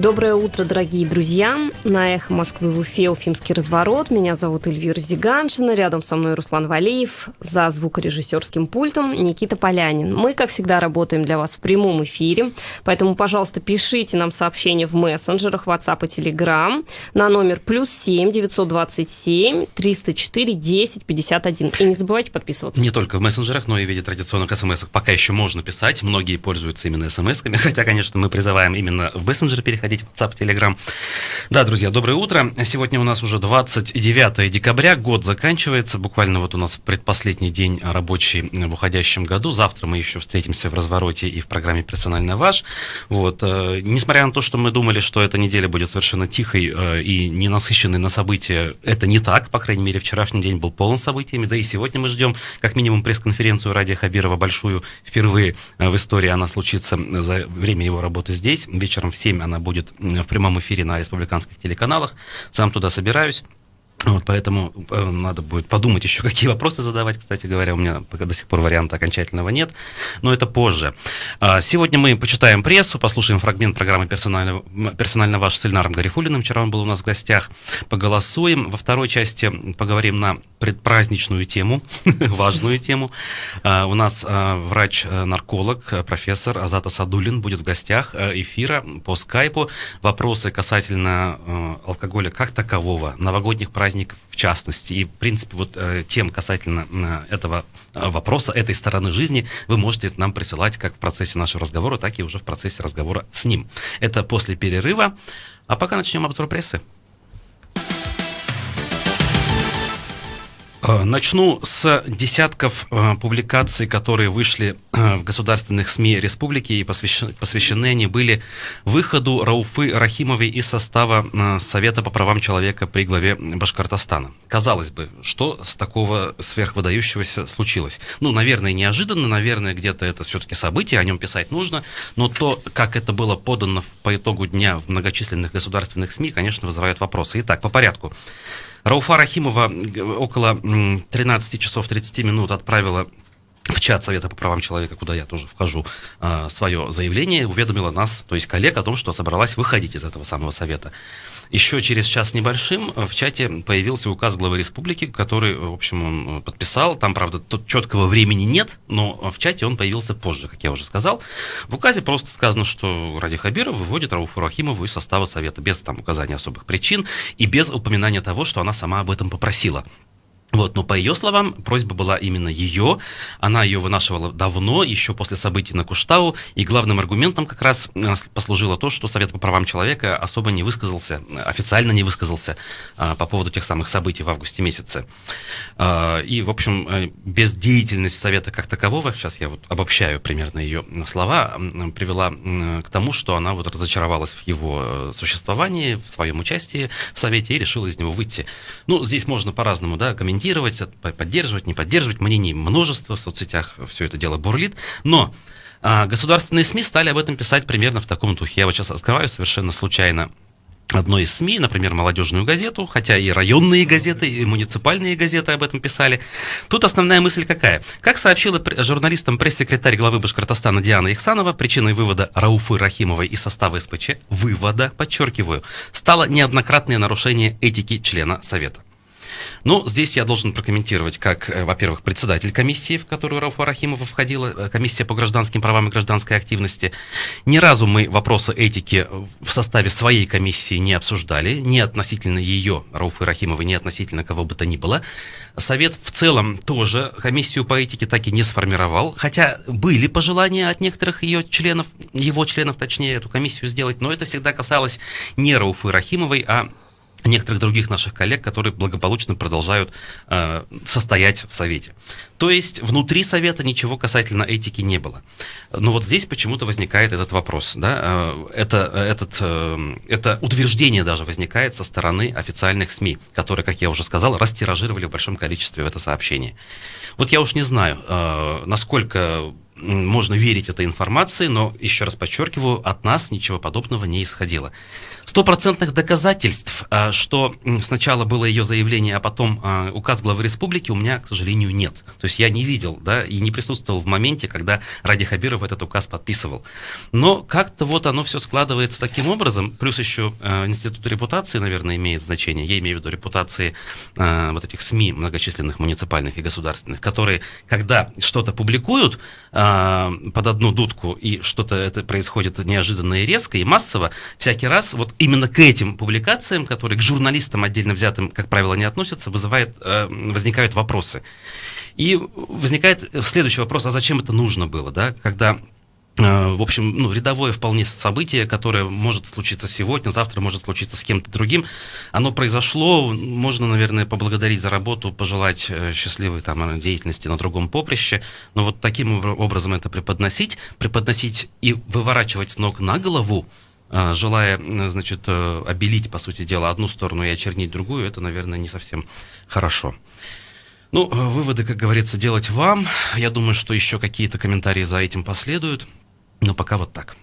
Доброе утро, дорогие друзья. На «Эхо Москвы» в Уфе «Уфимский разворот». Меня зовут Эльвира Зиганшина. Рядом со мной Руслан Валеев. За звукорежиссерским пультом Никита Полянин. Мы, как всегда, работаем для вас в прямом эфире. Поэтому, пожалуйста, пишите нам сообщения в мессенджерах WhatsApp и Telegram на номер +7 927 304 10 51. И не забывайте подписываться. Не только в мессенджерах, но и в виде традиционных смс-ок пока еще можно писать. Многие пользуются именно смс-ками. Хотя, конечно, мы призываем именно в мессенджеры переходить, WhatsApp, Telegram. Да, друзья, доброе утро. Сегодня у нас уже 29 декабря, год заканчивается. Буквально вот у нас предпоследний день рабочий в уходящем году. Завтра мы еще встретимся в развороте и в программе «Персонально ваш». Вот. Несмотря на то, что мы думали, что эта неделя будет совершенно тихой и не насыщенной на события, это не так. По крайней мере, вчерашний день был полон событиями. Да и сегодня мы ждем как минимум пресс-конференцию Радия Хабирова большую. Впервые в истории она случится за время его работы здесь. Вечером в 7 она будет в прямом эфире на республиканских телеканалах. Сам туда собираюсь. Вот, поэтому надо будет подумать еще, какие вопросы задавать. Кстати говоря, у меня пока до сих пор варианта окончательного нет, но это позже. Сегодня мы почитаем прессу, послушаем фрагмент программы «Персонально ваш» с Ильнаром Гарифуллиным. Вчера он был у нас в гостях. Поголосуем. Во второй части поговорим на предпраздничную тему, важную тему. У нас врач-нарколог, профессор Азат Асадуллин будет в гостях эфира по скайпу. Вопросы касательно алкоголя как такового, новогодних праздников в частности, и, в принципе, вот тем касательно этого вопроса, этой стороны жизни, вы можете нам присылать как в процессе нашего разговора, так и уже в процессе разговора с ним. Это после перерыва. А пока начнем обзор прессы. Начну с десятков публикаций, которые вышли в государственных СМИ республики, и посвящены они были выходу Рауфы Рахимовой из состава Совета по правам человека при главе Башкортостана. Казалось бы, что с такого сверхвыдающегося случилось? Ну, наверное, неожиданно, наверное, где-то это все-таки событие, о нем писать нужно, но то, как это было подано по итогу дня в многочисленных государственных СМИ, конечно, вызывает вопросы. Итак, по порядку. Рауфа Рахимова около 13 часов 30 минут отправила в чат Совета по правам человека, куда я тоже вхожу, свое заявление, уведомила нас, то есть коллег, о том, что собралась выходить из этого самого совета. Еще через час с небольшим в чате появился указ главы республики, который, в общем, он подписал. Там, правда, тут четкого времени нет, но в чате он появился позже, как я уже сказал. В указе просто сказано, что Радия Хабиров выводит Рауфу Рахимову из состава совета без там указания особых причин и без упоминания того, что она сама об этом попросила. Вот, но по ее словам, просьба была именно ее, она ее вынашивала давно, еще после событий на Куштау, и главным аргументом как раз послужило то, что Совет по правам человека особо не высказался, официально не высказался по поводу тех самых событий в августе месяце. И, в общем, бездеятельность Совета как такового, сейчас я вот обобщаю примерно ее слова, привела к тому, что она вот разочаровалась в его существовании, в своем участии в Совете и решила из него выйти. Ну, здесь можно по-разному, да, комментировать, поддерживать, не поддерживать, мнений множество, в соцсетях все это дело бурлит, но государственные СМИ стали об этом писать примерно в таком духе. Я вот сейчас открываю совершенно случайно одной из СМИ, например, «Молодежную газету», хотя и районные газеты, и муниципальные газеты об этом писали. Тут основная мысль какая? Как сообщила журналистам пресс-секретарь главы Башкортостана Диана Ихсанова, причиной вывода Рауфы Рахимовой из состава СПЧ, подчеркиваю, стало неоднократное нарушение этики члена Совета. Ну, здесь я должен прокомментировать, как, во-первых, председатель комиссии, в которую Рауфа Рахимова входила, комиссия по гражданским правам и гражданской активности. Ни разу мы вопросы этики в составе своей комиссии не обсуждали, ни относительно ее, Рауфы Рахимовой, ни относительно кого бы то ни было. Совет в целом тоже комиссию по этике так и не сформировал, хотя были пожелания от некоторых его членов, точнее, эту комиссию сделать, но это всегда касалось не Рауфы Рахимовой, а некоторых других наших коллег, которые благополучно продолжают состоять в Совете. То есть внутри Совета ничего касательно этики не было. Но вот здесь почему-то возникает этот вопрос. Да? Это утверждение даже возникает со стороны официальных СМИ, которые, как я уже сказал, растиражировали в большом количестве это сообщение. Вот я уж не знаю, насколько можно верить этой информации, но, еще раз подчеркиваю, от нас ничего подобного не исходило. Стопроцентных доказательств, что сначала было ее заявление, а потом указ главы республики, у меня, к сожалению, нет. То есть я не видел, да, и не присутствовал в моменте, когда Ради Хабиров этот указ подписывал. Но как-то вот оно все складывается таким образом, плюс еще институт репутации, наверное, имеет значение. Я имею в виду репутации вот этих СМИ многочисленных, муниципальных и государственных, которые, когда что-то публикуют под одну дудку, и что-то это происходит неожиданно и резко, и массово, всякий раз вот именно к этим публикациям, которые к журналистам отдельно взятым, как правило, не относятся, возникают вопросы. И возникает следующий вопрос, а зачем это нужно было, да, когда... В общем, рядовое вполне событие, которое может случиться сегодня, завтра может случиться с кем-то другим. Оно произошло, можно, наверное, поблагодарить за работу, пожелать счастливой там деятельности на другом поприще, но вот таким образом это преподносить и выворачивать с ног на голову, желая, значит, обелить, по сути дела, одну сторону и очернить другую, это, наверное, не совсем хорошо. Выводы, как говорится, делать вам. Я думаю, что еще какие-то комментарии за этим последуют. Но пока вот так.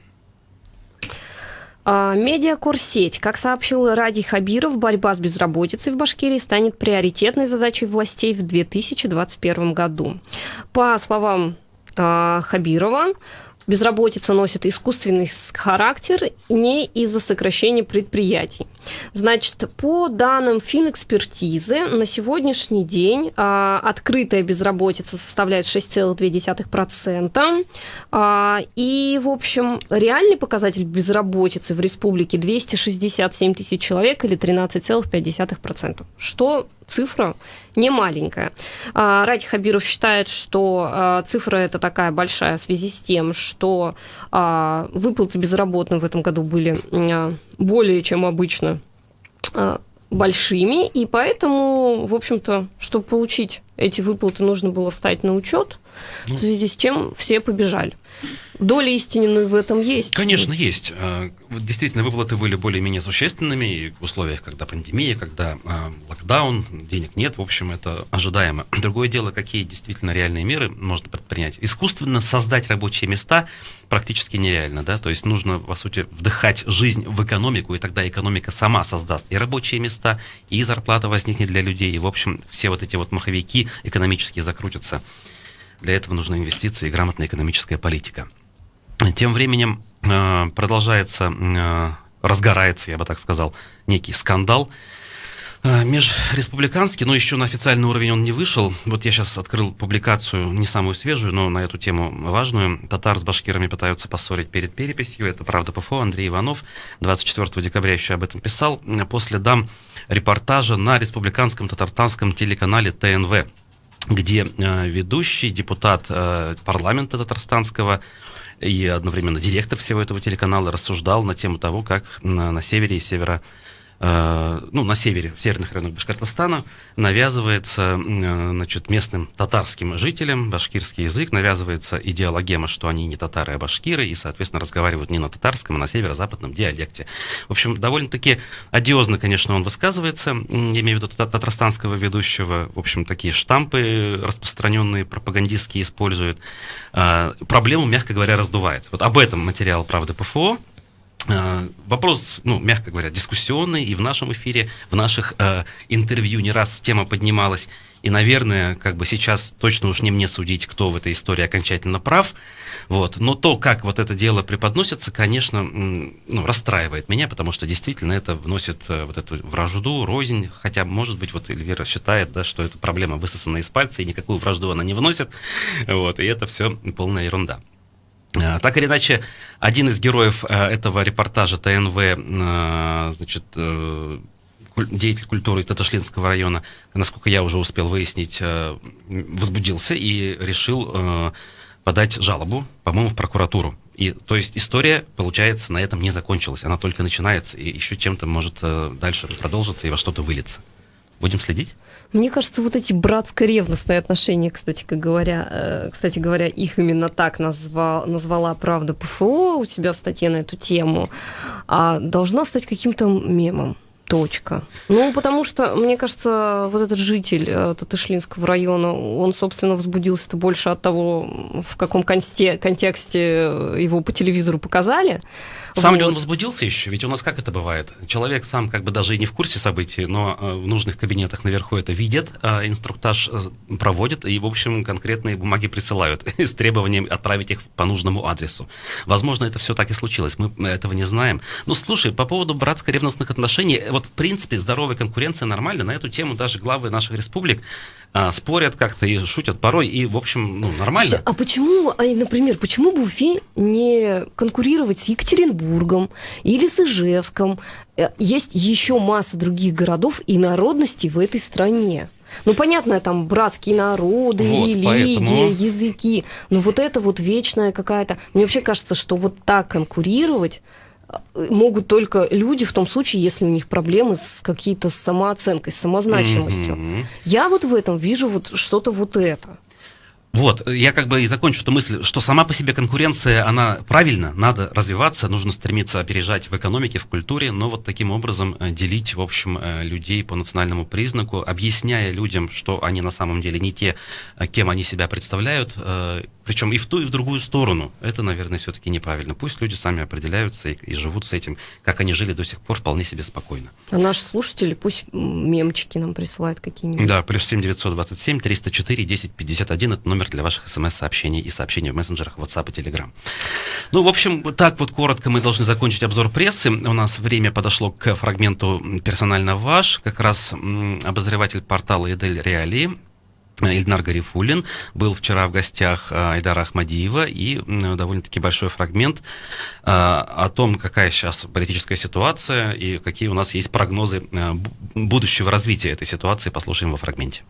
Медиакурсеть. Как сообщил Ради Хабиров, борьба с безработицей в Башкирии станет приоритетной задачей властей в 2021 году. По словам Хабирова, безработица носит искусственный характер не из-за сокращения предприятий. Значит, по данным финэкспертизы, на сегодняшний день открытая безработица составляет 6,2%. И, в общем, реальный показатель безработицы в республике 267 тысяч человек или 13,5%. Что цифра не маленькая. Ради Хабиров считает, что цифра эта такая большая в связи с тем, что выплаты безработным в этом году были более чем обычно большими, и поэтому, в общем-то, чтобы получить эти выплаты, нужно было встать на учет, в связи с чем все побежали. Доля истины в этом есть? Конечно, есть. Действительно, выплаты были более-менее существенными и в условиях, когда пандемия, когда локдаун, денег нет, в общем, это ожидаемо. Другое дело, какие действительно реальные меры можно предпринять. Искусственно создать рабочие места практически нереально, да, то есть нужно, по сути, вдыхать жизнь в экономику, и тогда экономика сама создаст и рабочие места, и зарплата возникнет для людей, и, в общем, все вот эти вот маховики экономические закрутятся. Для этого нужны инвестиции и грамотная экономическая политика. Тем временем разгорается, я бы так сказал, некий скандал межреспубликанский, но еще на официальный уровень он не вышел. Вот я сейчас открыл публикацию, не самую свежую, но на эту тему важную. Татар с башкирами пытаются поссорить перед переписью. Это «Правда ПФО», Андрей Иванов 24 декабря еще об этом писал. По следам репортажа на республиканском татарстанском телеканале ТНВ, где ведущий, депутат парламента татарстанского и одновременно директор всего этого телеканала рассуждал на тему того, как на севере и на севере, в северных районах Башкортостана навязывается, значит, местным татарским жителям башкирский язык, навязывается идеологема, что они не татары, а башкиры, и, соответственно, разговаривают не на татарском, а на северо-западном диалекте. В общем, довольно-таки одиозно, конечно, он высказывается, я имею в виду татарстанского ведущего, в общем, такие штампы распространенные, пропагандистские используют. Проблему, мягко говоря, раздувает. Вот об этом материал «Правды ПФО». Вопрос, мягко говоря, дискуссионный, и в нашем эфире, в наших интервью не раз тема поднималась, и, наверное, сейчас точно уж не мне судить, кто в этой истории окончательно прав, но то, как вот это дело преподносится, конечно, расстраивает меня, потому что действительно это вносит вот эту вражду, рознь, хотя, может быть, вот Эльвира считает, да, что эта проблема высосана из пальца, и никакую вражду она не вносит, и это все полная ерунда. Так или иначе, один из героев этого репортажа ТНВ, значит, деятель культуры из Таташлинского района, насколько я уже успел выяснить, возбудился и решил подать жалобу, по-моему, в прокуратуру. И, то есть история, получается, на этом не закончилась, она только начинается, и еще чем-то может дальше продолжиться и во что-то вылиться. Будем следить? Мне кажется, вот эти братско-ревностные отношения, кстати говоря, их именно так назвала «Правда ПФО» у себя в статье на эту тему, должна стать каким-то мемом. Точка. Ну, потому что, мне кажется, вот этот житель Татышлинского района, он, собственно, возбудился-то больше от того, в каком контексте его по телевизору показали. Сам ли он возбудился еще? Ведь у нас как это бывает? Человек сам как бы даже и не в курсе событий, но в нужных кабинетах наверху это видят, инструктаж проводят, и, в общем, конкретные бумаги присылают с требованием отправить их по нужному адресу. Возможно, это все так и случилось, мы этого не знаем. Ну, слушай, по поводу братско-ревностных отношений, вот, в принципе, здоровая конкуренция нормальна. На эту тему даже главы наших республик спорят как-то и шутят порой, и, в общем, ну, нормально. Слушайте, а почему, например, почему бы Уфе не конкурировать с Екатеринбургом или с Ижевском? Есть еще масса других городов и народностей в этой стране. Ну, понятно, там братские народы, вот, религия, поэтому... языки. Но вот это вот вечная какая-то... Мне вообще кажется, что вот так конкурировать могут только люди в том случае, если у них проблемы с какие-то с самооценкой, с самозначимостью. Я вот в этом вижу вот что-то вот это. Вот, я как бы и закончу эту мысль, что сама по себе конкуренция, она правильно, надо развиваться, нужно стремиться опережать в экономике, в культуре, но вот таким образом делить, в общем, людей по национальному признаку, объясняя людям, что они на самом деле не те, кем они себя представляют, причем и в ту, и в другую сторону. Это, наверное, все-таки неправильно. Пусть люди сами определяются и живут с этим, как они жили до сих пор, вполне себе спокойно. А наши слушатели пусть мемчики нам присылают какие-нибудь. Да, +7 927 304 10 51, это номер для ваших смс-сообщений и сообщений в мессенджерах WhatsApp и Telegram. Ну, в общем, так вот коротко мы должны закончить обзор прессы. У нас время подошло к фрагменту «Персонально ваш». Как раз обозреватель портала «Эдель Реалии» Ильнар Гарифуллин был вчера в гостях Айдара Ахмадиева, и довольно-таки большой фрагмент о том, какая сейчас политическая ситуация и какие у нас есть прогнозы будущего развития этой ситуации, послушаем во фрагменте.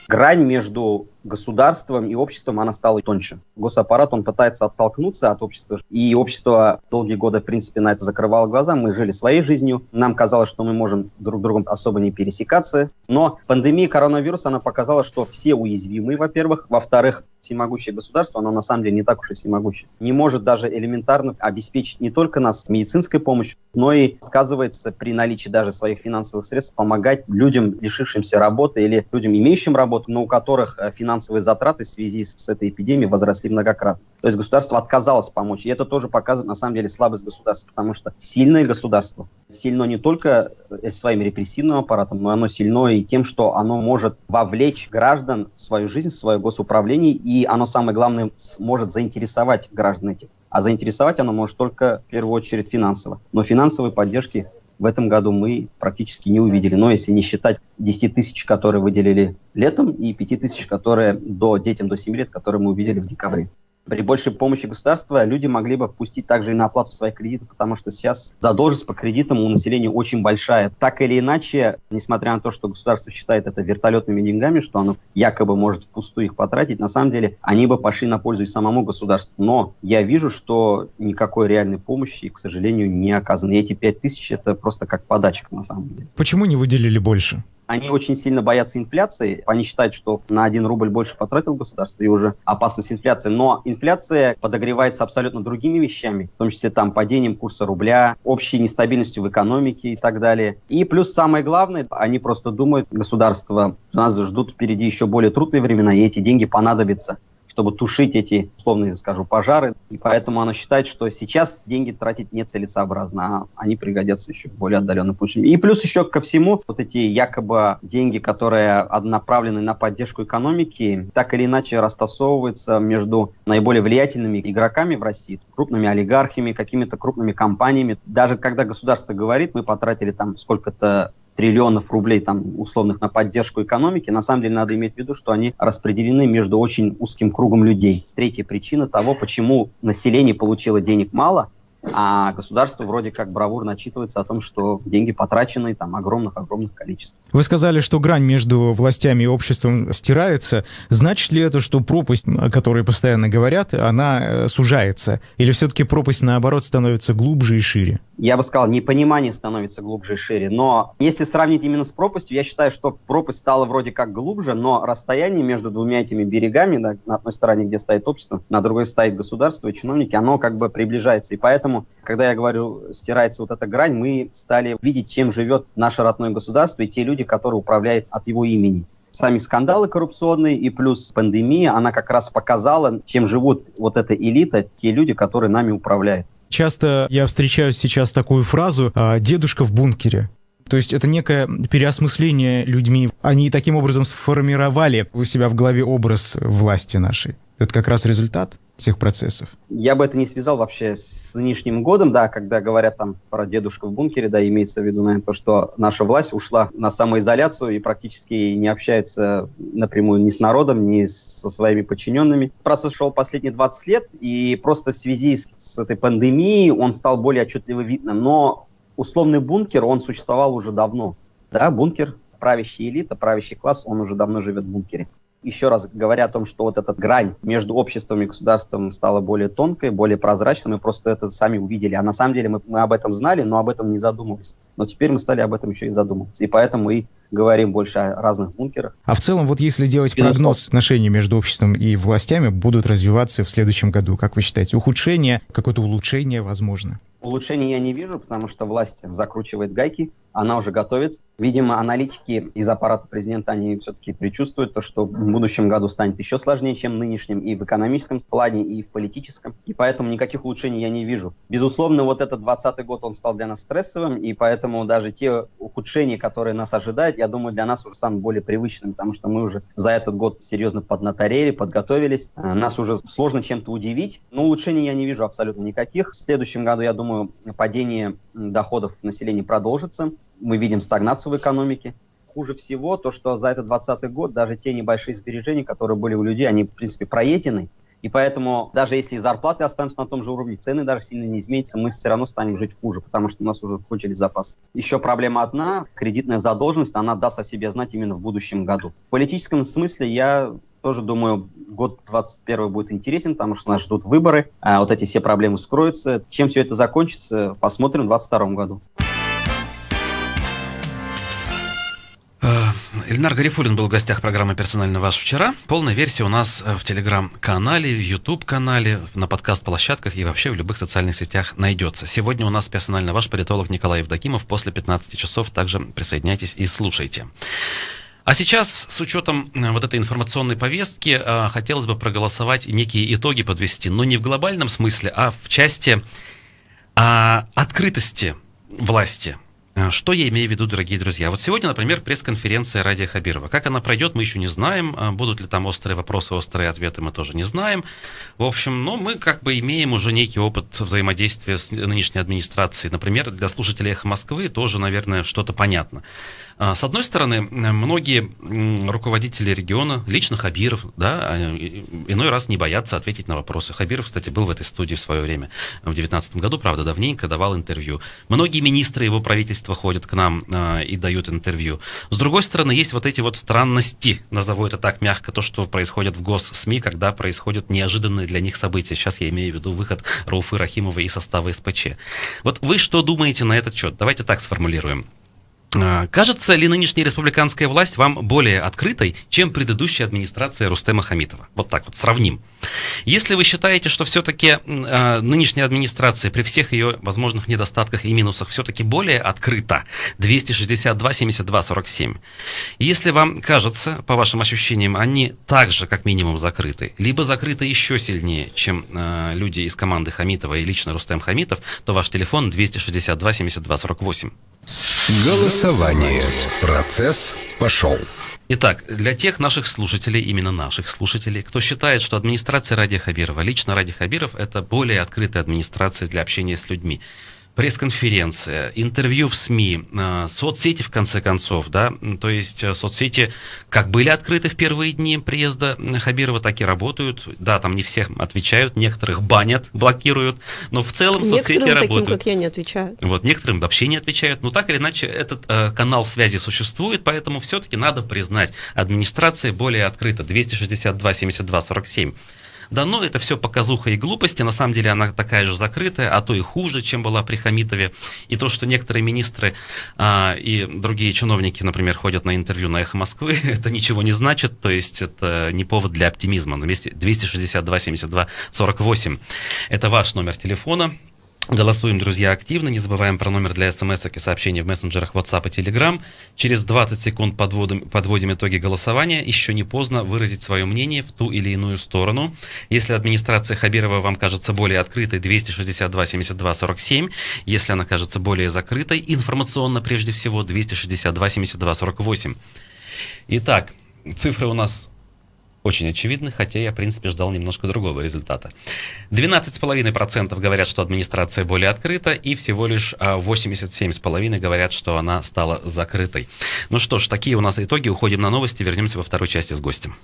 Грань между государством и обществом, она стала тоньше. Госаппарат, он пытается оттолкнуться от общества, и общество долгие годы, в принципе, на это закрывало глаза. Мы жили своей жизнью, нам казалось, что мы можем друг с другом особо не пересекаться, но пандемия коронавируса, она показала, что все уязвимы, во-первых, во-вторых, всемогущее государство, оно на самом деле не так уж и всемогущее. Не может даже элементарно обеспечить не только нас медицинской помощью, но и отказывается при наличии даже своих финансовых средств помогать людям, лишившимся работы, или людям, имеющим работу, но у которых финансовые затраты в связи с этой эпидемией возросли многократно. То есть государство отказалось помочь. И это тоже показывает, на самом деле, слабость государства, потому что сильное государство сильно не только своим репрессивным аппаратом, но оно сильно и тем, что оно может вовлечь граждан в свою жизнь, в свое госуправление, и оно, самое главное, может заинтересовать граждан этих. А заинтересовать оно может только, в первую очередь, финансово. Но финансовой поддержки в этом году мы практически не увидели. Но если не считать 10 тысяч, которые выделили летом, и 5 тысяч, которые детям до 7 лет, которые мы увидели в декабре. При большей помощи государства люди могли бы впустить также и на оплату своих кредитов, потому что сейчас задолженность по кредитам у населения очень большая. Так или иначе, несмотря на то, что государство считает это вертолетными деньгами, что оно якобы может впустую их потратить, на самом деле они бы пошли на пользу и самому государству. Но я вижу, что никакой реальной помощи, к сожалению, не оказано. И эти 5 тысяч – это просто как подачка на самом деле. Почему не выделили больше? Они очень сильно боятся инфляции. Они считают, что на 1 рубль больше потратил государство, и уже опасность инфляции. Но инфляция подогревается абсолютно другими вещами, в том числе там падением курса рубля, общей нестабильностью в экономике и так далее. И плюс самое главное, они просто думают, государство, нас ждут впереди еще более трудные времена, и эти деньги понадобятся, чтобы тушить эти, условно скажу, пожары. И поэтому оно считает, что сейчас деньги тратить нецелесообразно, а они пригодятся еще в более отдаленном будущем. И плюс еще ко всему, вот эти якобы деньги, которые направлены на поддержку экономики, так или иначе растасовываются между наиболее влиятельными игроками в России, крупными олигархами, какими-то крупными компаниями. Даже когда государство говорит, мы потратили там сколько-то триллионов рублей там условных на поддержку экономики, на самом деле надо иметь в виду, что они распределены между очень узким кругом людей. Третья причина того, почему население получило денег мало, а государство вроде как бравурно отчитывается о том, что деньги потрачены там огромных количествах. Вы сказали, что грань между властями и обществом стирается. Значит ли это, что пропасть, о которой постоянно говорят, она сужается? Или все-таки пропасть, наоборот, становится глубже и шире? я бы сказал, непонимание становится глубже и шире. Но если сравнить именно с пропастью, я считаю, что пропасть стала вроде как глубже, но расстояние между двумя этими берегами, да, на одной стороне, где стоит общество, на другой стоит государство и чиновники, оно как бы приближается. И поэтому, когда я говорю, стирается вот эта грань, мы стали видеть, чем живет наше родное государство и те люди, которые управляют от его имени. Сами скандалы коррупционные и плюс пандемия, она как раз показала, чем живут вот эта элита, те люди, которые нами управляют. Часто я встречаю сейчас такую фразу «дедушка в бункере». То есть это некое переосмысление людьми. Они таким образом сформировали у себя в голове образ власти нашей. Это как раз результат всех процессов. Я бы это не связал вообще с нынешним годом, да, когда говорят там про дедушку в бункере, да, имеется в виду, наверное, то, что наша власть ушла на самоизоляцию и практически не общается напрямую ни с народом, ни со своими подчиненными. Процесс шел последние 20 лет, и просто в связи с этой пандемией он стал более отчетливо видным. Но условный бункер, он существовал уже давно. Да, бункер, правящая элита, правящий класс, он уже давно живет в бункере. Еще раз говоря о том, что вот эта грань между обществом и государством стала более тонкой, более прозрачной, мы просто это сами увидели. А на самом деле мы об этом знали, но об этом не задумывались. Но теперь мы стали об этом еще и задумываться. И поэтому и говорим больше о разных бункерах. А в целом, вот если делать прогноз, отношений между обществом и властями будут развиваться в следующем году, как вы считаете, ухудшение, какое-то улучшение возможно? Улучшений я не вижу, потому что власть закручивает гайки, она уже готовится. Видимо, аналитики из аппарата президента, они все-таки предчувствуют то, что в будущем году станет еще сложнее, чем в нынешнем, и в экономическом плане, и в политическом. И поэтому никаких улучшений я не вижу. Безусловно, вот этот 2020 год, он стал для нас стрессовым, и поэтому даже те ухудшения, которые нас ожидают, я думаю, для нас уже станут более привычными, потому что мы уже за этот год серьезно поднаторели, подготовились. Нас уже сложно чем-то удивить, но улучшений я не вижу абсолютно никаких. В следующем году, я думаю, падение доходов населения продолжится. Мы видим стагнацию в экономике. Хуже всего то, что за этот 2020 год даже те небольшие сбережения, которые были у людей, они, в принципе, проедены. И поэтому даже если зарплаты останутся на том же уровне, цены даже сильно не изменятся, мы все равно станем жить хуже, потому что у нас уже кончились запасы. Еще проблема одна. Кредитная задолженность, она даст о себе знать именно в будущем году. В политическом смысле я тоже думаю, год 2021 будет интересен, потому что нас ждут выборы, а вот эти все проблемы скроются. Чем все это закончится, посмотрим в 2022 году. Ильнар Гарифуллин был в гостях программы «Персонально ваш» вчера. Полная версия у нас в Телеграм-канале, в YouTube-канале, на подкаст-площадках и вообще в любых социальных сетях найдется. Сегодня у нас «Персонально ваш» политолог Николай Евдокимов. После 15 часов также присоединяйтесь и слушайте. А сейчас, с учетом вот этой информационной повестки, хотелось бы проголосовать, некие итоги подвести, но не в глобальном смысле, а в части открытости власти. Что я имею в виду, дорогие друзья? Вот сегодня, например, пресс-конференция Радия Хабирова. Как она пройдет, мы еще не знаем. Будут ли там острые вопросы, острые ответы, мы тоже не знаем. В общем, мы как бы имеем уже некий опыт взаимодействия с нынешней администрацией. Например, для слушателей «Эхо Москвы» тоже, наверное, что-то понятно. С одной стороны, многие руководители региона, лично Хабиров, да, иной раз не боятся ответить на вопросы. Хабиров, кстати, был в этой студии в свое время, в 2019 году, правда, давненько давал интервью. Многие министры его правительства ходят к нам и дают интервью. С другой стороны, есть вот эти вот странности, назову это так мягко, то, что происходит в госсми, когда происходят неожиданные для них события. Сейчас я имею в виду выход Рауфы Рахимовой из состава СПЧ. Вот вы что думаете на этот счет? Давайте так сформулируем. Кажется ли нынешняя республиканская власть вам более открытой, чем предыдущая администрация Рустема Хамитова? Вот так вот сравним. Если вы считаете, что все-таки нынешняя администрация при всех ее возможных недостатках и минусах все-таки более открыта, 262 72 47. Если вам кажется, по вашим ощущениям, они также как минимум закрыты, либо закрыты еще сильнее, чем люди из команды Хамитова и лично Рустем Хамитов, то ваш телефон 262 72 48. Голосование. Процесс пошел. Итак, для тех наших слушателей, именно наших слушателей, кто считает, что администрация Радия Хабирова, лично Радий Хабиров, это более открытая администрация для общения с людьми. Пресс-конференция, интервью в СМИ, соцсети, в конце концов, да, то есть соцсети как были открыты в первые дни приезда Хабирова, так и работают, да, там не всех отвечают, некоторых банят, блокируют, но в целом соцсети некоторым работают. Таким, как я, не отвечают. Вот, некоторым вообще не отвечают, но так или иначе этот канал связи существует, поэтому все-таки надо признать, администрация более открыта, 262 72 47. Да, но это все показуха и глупости. На самом деле она такая же закрытая, а то и хуже, чем была при Хамитове. И то, что некоторые министры и другие чиновники, например, ходят на интервью на «Эхо Москвы», это ничего не значит, то есть это не повод для оптимизма. 262 72 48 это ваш номер телефона. Голосуем, друзья, активно. Не забываем про номер для смс-ок и сообщений в мессенджерах WhatsApp и Telegram. Через 20 секунд подводим итоги голосования. Еще не поздно выразить свое мнение в ту или иную сторону. Если администрация Хабирова вам кажется более открытой, 262 72 47. Если она кажется более закрытой, информационно прежде всего, 262 72 48. Итак, цифры у нас очень очевидны, хотя я, в принципе, ждал немножко другого результата. 12,5% говорят, что администрация более открыта, и всего лишь 87,5% говорят, что она стала закрытой. Ну что ж, такие у нас итоги. Уходим на новости, вернемся во второй части с гостем.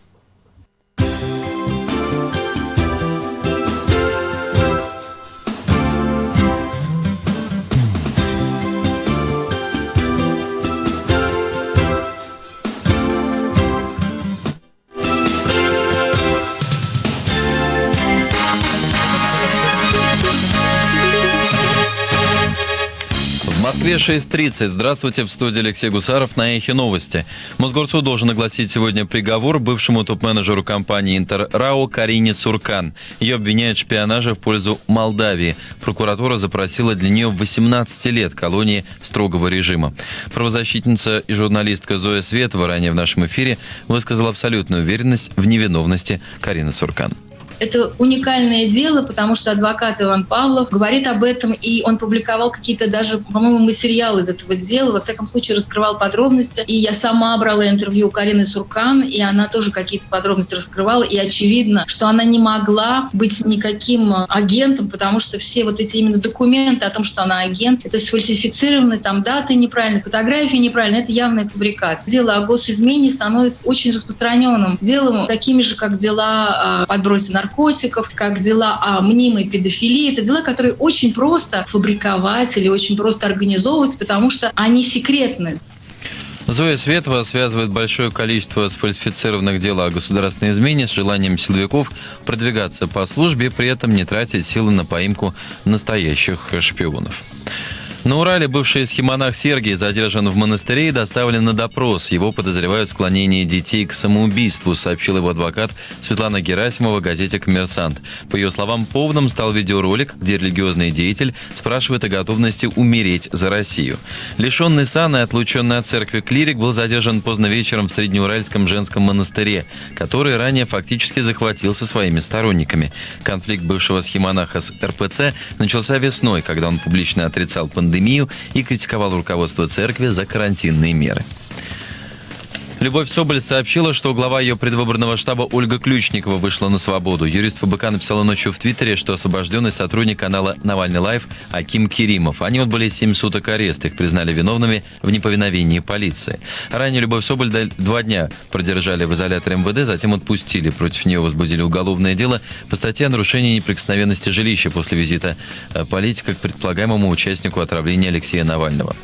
В Москве 6:30. Здравствуйте, в студии Алексей Гусаров на Эхе Новости. Мосгорсуд должен огласить сегодня приговор бывшему топ-менеджеру компании «Интеррао» Карине Цуркан. Ее обвиняют в шпионаже в пользу Молдавии. Прокуратура запросила для нее 18 лет колонии строгого режима. Правозащитница и журналистка Зоя Светова ранее в нашем эфире высказала абсолютную уверенность в невиновности Карины Цуркан. Это уникальное дело, потому что адвокат Иван Павлов говорит об этом, и он публиковал какие-то даже, по-моему, материалы из этого дела, во всяком случае раскрывал подробности. И я сама брала интервью у Карины Цуркан, и она тоже какие-то подробности раскрывала, и очевидно, что она не могла быть никаким агентом, потому что все вот эти именно документы о том, что она агент, это сфальсифицированы, там даты неправильные, фотографии неправильные, это явная фабрикация. Дело о госизмене становится очень распространенным делом, такими же, как дела о подбросе наркотиков, как дела о мнимой педофилии. Это дела, которые очень просто фабриковать или очень просто организовывать, потому что они секретны. Зоя Светова связывает большое количество сфальсифицированных дел о государственной измене с желанием силовиков продвигаться по службе, при этом не тратить силы на поимку настоящих шпионов. На Урале бывший схемонах Сергий задержан в монастыре и доставлен на допрос. Его подозревают в склонении детей к самоубийству, сообщил его адвокат Светлана Герасимова газете «Коммерсант». По ее словам, поводом стал видеоролик, где религиозный деятель спрашивает о готовности умереть за Россию. Лишенный сана и отлученный от церкви клирик был задержан поздно вечером в Среднеуральском женском монастыре, который ранее фактически захватил со своими сторонниками. Конфликт бывшего схемонаха с РПЦ начался весной, когда он публично отрицал пандемию и критиковал руководство церкви за карантинные меры. Любовь Соболь сообщила, что глава ее предвыборного штаба Ольга Ключникова вышла на свободу. Юрист ФБК написала ночью в Твиттере, что освобожденный сотрудник канала «Навальный лайв» Аким Керимов. Они отбыли 7 суток ареста. Их признали виновными в неповиновении полиции. Ранее Любовь Соболь 2 дня продержали в изоляторе МВД, затем отпустили. Против нее возбудили уголовное дело по статье о нарушении неприкосновенности жилища после визита политика к предполагаемому участнику отравления Алексея Навального.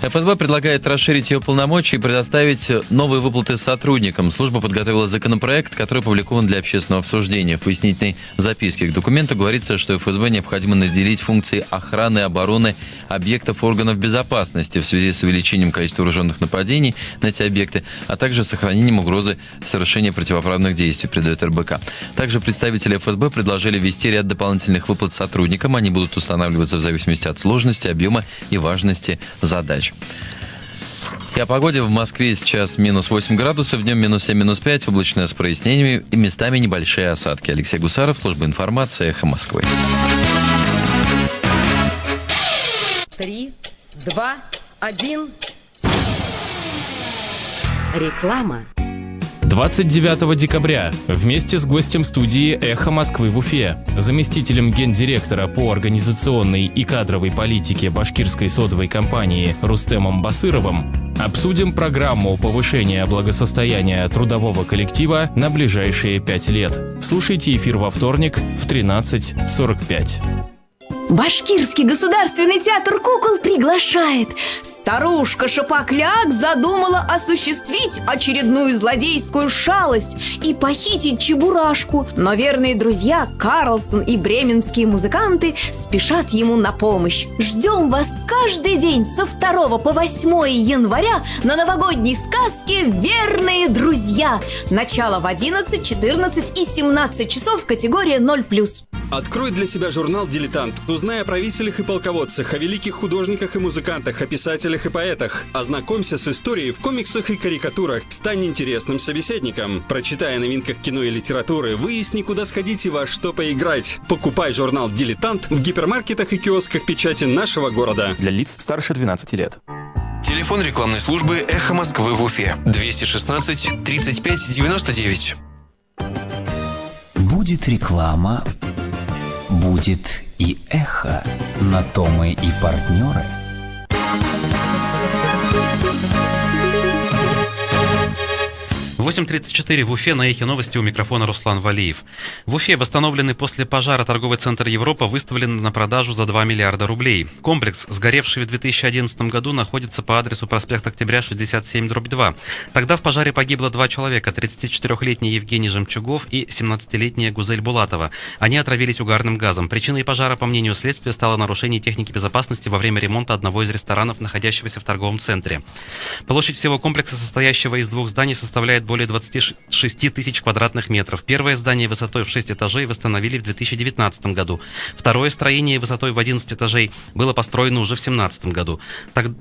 ФСБ предлагает расширить ее полномочия и предоставить новые выплаты сотрудникам. Служба подготовила законопроект, который опубликован для общественного обсуждения. В пояснительной записке к документу говорится, что ФСБ необходимо наделить функции охраны и обороны объектов органов безопасности в связи с увеличением количества вооруженных нападений на эти объекты, а также сохранением угрозы совершения противоправных действий, передает РБК. Также представители ФСБ предложили ввести ряд дополнительных выплат сотрудникам. Они будут устанавливаться в зависимости от сложности, объема и важности задач. И о погоде. В Москве сейчас минус 8 градусов, днем минус 7, минус 5, облачно с прояснениями и местами небольшие осадки. Алексей Гусаров, служба информации, Эхо Москвы. 3, 2, 1. Реклама. 29 декабря вместе с гостем студии «Эхо Москвы» в Уфе, заместителем гендиректора по организационной и кадровой политике башкирской содовой компании Рустемом Басыровым обсудим программу повышения благосостояния трудового коллектива на ближайшие 5 лет. Слушайте эфир во вторник в 13:45. Башкирский государственный театр кукол приглашает. Старушка Шапокляк задумала осуществить очередную злодейскую шалость и похитить Чебурашку. Но верные друзья Карлсон и бременские музыканты спешат ему на помощь. Ждем вас каждый день со 2 по 8 января на новогодней сказке «Верные друзья». Начало в 11, 14 и 17 часов, категория 0+. Открой для себя журнал «Дилетант». Узнай о правителях и полководцах, о великих художниках и музыкантах, о писателях и поэтах. Ознакомься с историей в комиксах и карикатурах. Стань интересным собеседником. Прочитай о новинках кино и литературы. Выясни, куда сходить и во что поиграть. Покупай журнал «Дилетант» в гипермаркетах и киосках печати нашего города. Для лиц старше 12 лет. Телефон рекламной службы «Эхо Москвы» в Уфе. 216 35 99. Будет реклама, будет и эхо. На то мы и партнеры. В 8:34 в Уфе, на Эхе Новости, у микрофона Руслан Валиев. В Уфе восстановленный после пожара торговый центр «Европа» выставлен на продажу за 2 миллиарда рублей. Комплекс, сгоревший в 2011 году, находится по адресу проспект Октября, 67/2. Тогда в пожаре погибло 2 человека, 34-летний Евгений Жемчугов и 17-летняя Гузель Булатова. Они отравились угарным газом. Причиной пожара, по мнению следствия, стало нарушение техники безопасности во время ремонта одного из ресторанов, находящегося в торговом центре. Площадь всего комплекса, состоящего из 2 зданий, составляет более 26 тысяч квадратных метров. Первое здание высотой в 6 этажей восстановили в 2019 году. Второе строение высотой в 11 этажей было построено уже в 2017 году.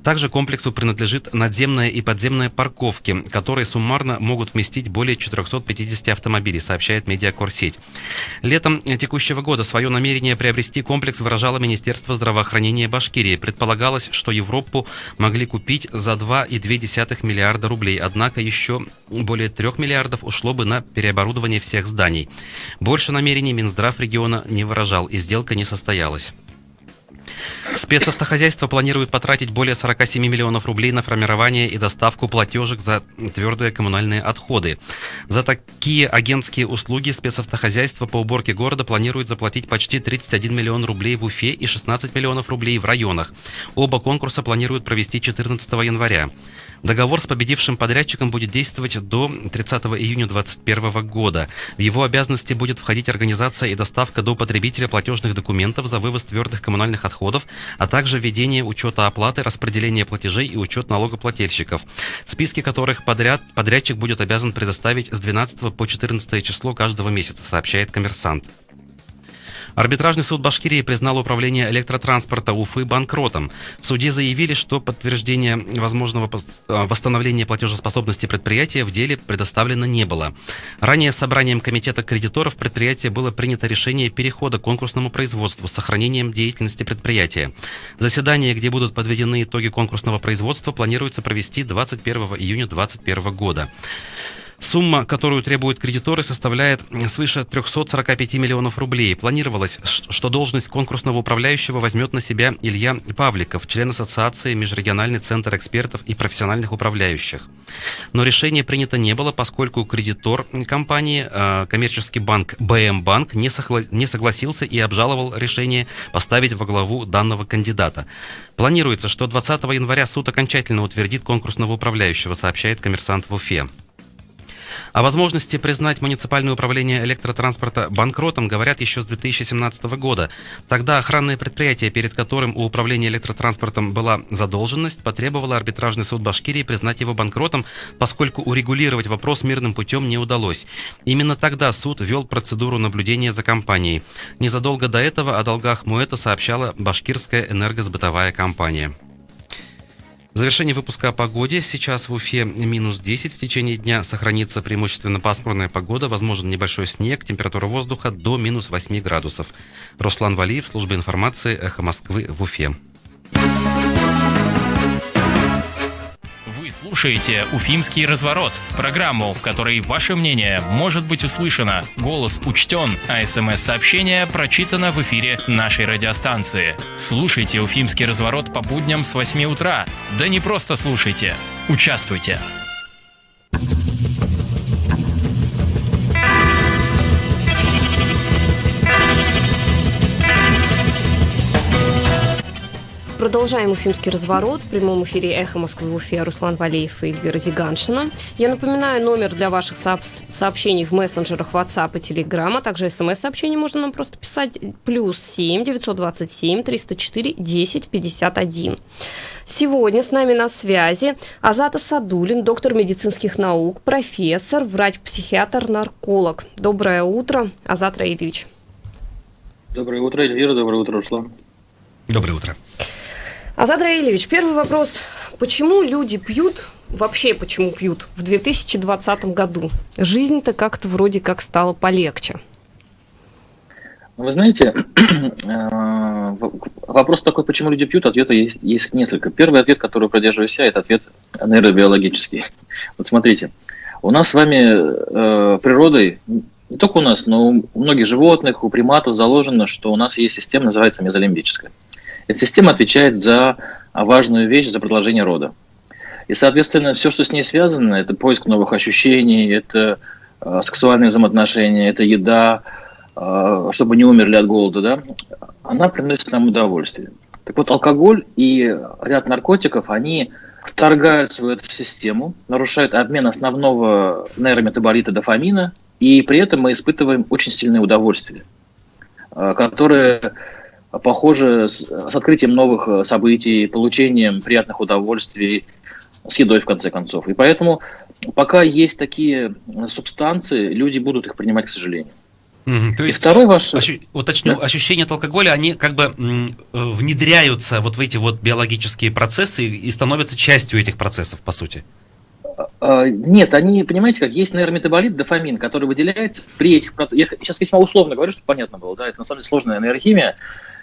Также комплексу принадлежит надземная и подземная парковки, которые суммарно могут вместить более 450 автомобилей, сообщает Медиакорсеть. Летом текущего года свое намерение приобрести комплекс выражало Министерство здравоохранения Башкирии. Предполагалось, что Европу могли купить за 2,2 миллиарда рублей, однако еще более 3 миллиардов ушло бы на переоборудование всех зданий. Больше намерений Минздрав региона не выражал, и сделка не состоялась. Спецавтохозяйство планирует потратить более 47 миллионов рублей на формирование и доставку платежек за твердые коммунальные отходы. За такие агентские услуги спецавтохозяйство по уборке города планирует заплатить почти 31 миллион рублей в Уфе и 16 миллионов рублей в районах. Оба конкурса планируют провести 14 января. Договор с победившим подрядчиком будет действовать до 30 июня 2021 года. В его обязанности будет входить организация и доставка до потребителя платежных документов за вывоз твердых коммунальных отходов, а также ведение учета оплаты, распределение платежей и учет налогоплательщиков, списки которых подрядчик будет обязан предоставить с 12 по 14 число каждого месяца, сообщает «Коммерсант». Арбитражный суд Башкирии признал управление электротранспорта Уфы банкротом. В суде заявили, что подтверждение возможного восстановления платежеспособности предприятия в деле предоставлено не было. Ранее собранием комитета кредиторов предприятия было принято решение перехода к конкурсному производству с сохранением деятельности предприятия. Заседание, где будут подведены итоги конкурсного производства, планируется провести 21 июня 2021 года. Сумма, которую требуют кредиторы, составляет свыше 345 миллионов рублей. Планировалось, что должность конкурсного управляющего возьмет на себя Илья Павликов, член Ассоциации «Межрегиональный центр экспертов и профессиональных управляющих». Но решение принято не было, поскольку кредитор компании, коммерческий банк БМ-банк, не согласился и обжаловал решение поставить во главу данного кандидата. Планируется, что 20 января суд окончательно утвердит конкурсного управляющего, сообщает «Коммерсант» в Уфе. О возможности признать муниципальное управление электротранспорта банкротом говорят еще с 2017 года. Тогда охранное предприятие, перед которым у управления электротранспортом была задолженность, потребовало арбитражный суд Башкирии признать его банкротом, поскольку урегулировать вопрос мирным путем не удалось. Именно тогда суд вел процедуру наблюдения за компанией. Незадолго до этого о долгах МУЭТа сообщала Башкирская энергосбытовая компания. Завершение выпуска о погоде. Сейчас в Уфе -10. В течение дня сохранится преимущественно пасмурная погода. Возможен небольшой снег. Температура воздуха до -8 градусов. Руслан Валиев, служба информации «Эхо Москвы» в Уфе. Вы слушаете «Уфимский разворот» – программу, в которой ваше мнение может быть услышано, голос учтен, а СМС-сообщение прочитано в эфире нашей радиостанции. Слушайте «Уфимский разворот» по будням с 8 утра. Да не просто слушайте, участвуйте. Продолжаем уфимский разворот. В прямом эфире «Эхо Москвы» в Уфе Руслан Валеев и Эльвира Зиганшина. Я напоминаю, номер для ваших сообщений в мессенджерах WhatsApp и Telegram, а также смс-сообщений можно нам просто писать +7 927 304 10 51. Сегодня с нами на связи Азат Асадуллин, доктор медицинских наук, профессор, врач-психиатр, нарколог. Доброе утро, Азат Раильевич. Доброе утро, Эльвира. Доброе утро, Руслан. Доброе утро. Азат Раильевич, первый вопрос. Почему люди пьют, вообще почему пьют в 2020 году? Жизнь-то как-то вроде как стала полегче. Вы знаете, вопрос такой, почему люди пьют, ответа есть несколько. Первый ответ, который продерживаюсь я, это ответ нейробиологический. Вот смотрите, у нас с вами природой, не только у нас, но у многих животных, у приматов заложено, что у нас есть система, называется мезолимбическая. Эта система отвечает за важную вещь, за продолжение рода. И, соответственно, все, что с ней связано, это поиск новых ощущений, это сексуальные взаимоотношения, это еда, чтобы не умерли от голода, да, она приносит нам удовольствие. Так вот, алкоголь и ряд наркотиков, они вторгаются в эту систему, нарушают обмен основного нейрометаболита дофамина, и при этом мы испытываем очень сильное удовольствие, которое похоже с открытием новых событий, получением приятных удовольствий, с едой в конце концов. И поэтому, пока есть такие субстанции, люди будут их принимать, к сожалению. То есть, уточню, ощущения от алкоголя, они как бы внедряются вот в эти вот биологические процессы и становятся частью этих процессов, по сути? Нет, они, понимаете, как есть нейрометаболит, дофамин, который выделяется при этих процессах. Я сейчас весьма условно говорю, чтобы понятно было, да, это на самом деле сложная нейрохимия.